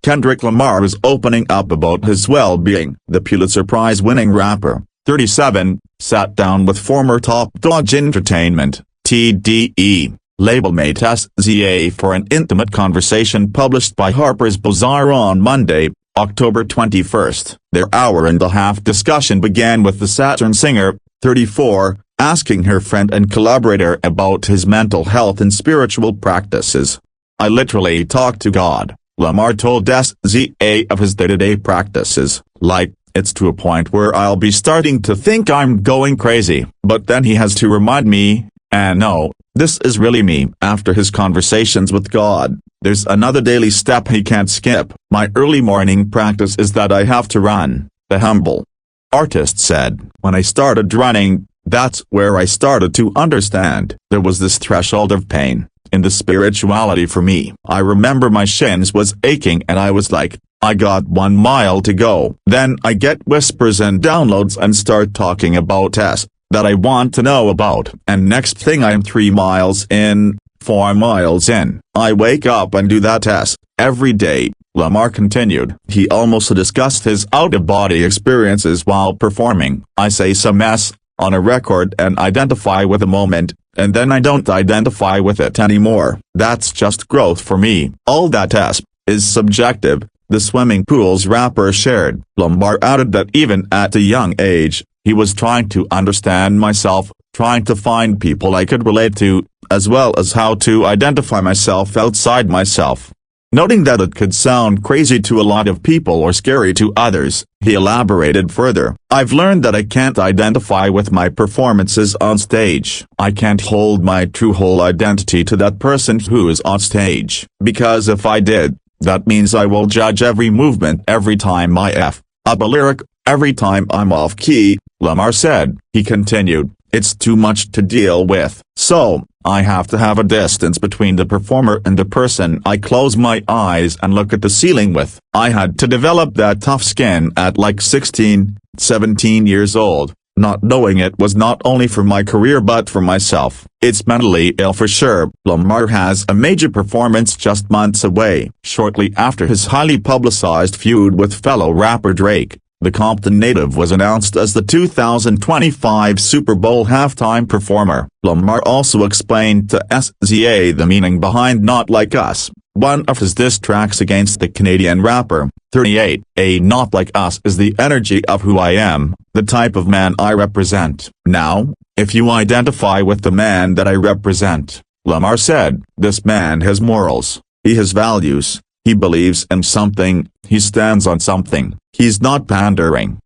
Kendrick Lamar is opening up about his well-being. The Pulitzer Prize-winning rapper, 37, sat down with former Top Dog Entertainment, TDE, labelmate SZA for an intimate conversation published by Harper's Bazaar on Monday, October 21. Their hour-and-a-half discussion began with the Saturn singer, 34, asking her friend and collaborator about his mental health and spiritual practices. "I literally talk to God," Lamar told SZA of his day-to-day practices, like, "It's to a point where I'll be starting to think I'm going crazy, but then he has to remind me, and no, this is really me." After his conversations with God, there's another daily step he can't skip. "My early morning practice is that I have to run," the humble artist said. "When I started running, that's where I started to understand there was this threshold of pain in the spirituality for me. I remember my shins was aching and I was like, I got 1 mile to go. Then I get whispers and downloads and start talking about that I want to know about. And next thing I'm 3 miles in, 4 miles in. I wake up and do that every day," Lamar continued. He also discussed his out-of-body experiences while performing. "I say some on a record and identify with a moment, and then I don't identify with it anymore. That's just growth for me. All that is subjective," the swimming pools rapper shared. Lamar added that even at a young age, he was trying to understand myself, trying to find people I could relate to, as well as how to identify myself outside myself. Noting that it could sound crazy to a lot of people or scary to others, he elaborated further, "I've learned that I can't identify with my performances on stage. I can't hold my true whole identity to that person who is on stage, because if I did, that means I will judge every movement every time I up a lyric, every time I'm off key," Lamar said. He continued, "It's too much to deal with, so I have to have a distance between the performer and the person I close my eyes and look at the ceiling with. I had to develop that tough skin at like 16, 17 years old, not knowing it was not only for my career but for myself. It's mentally ill for sure." Lamar has a major performance just months away. Shortly after his highly publicized feud with fellow rapper Drake, the Compton native was announced as the 2025 Super Bowl halftime performer. Lamar also explained to SZA the meaning behind Not Like Us, one of his diss tracks against the Canadian rapper, 38. "A Not Like Us is the energy of who I am, the type of man I represent. Now, if you identify with the man that I represent," Lamar said, "this man has morals, he has values, he believes in something, he stands on something. He's not pandering.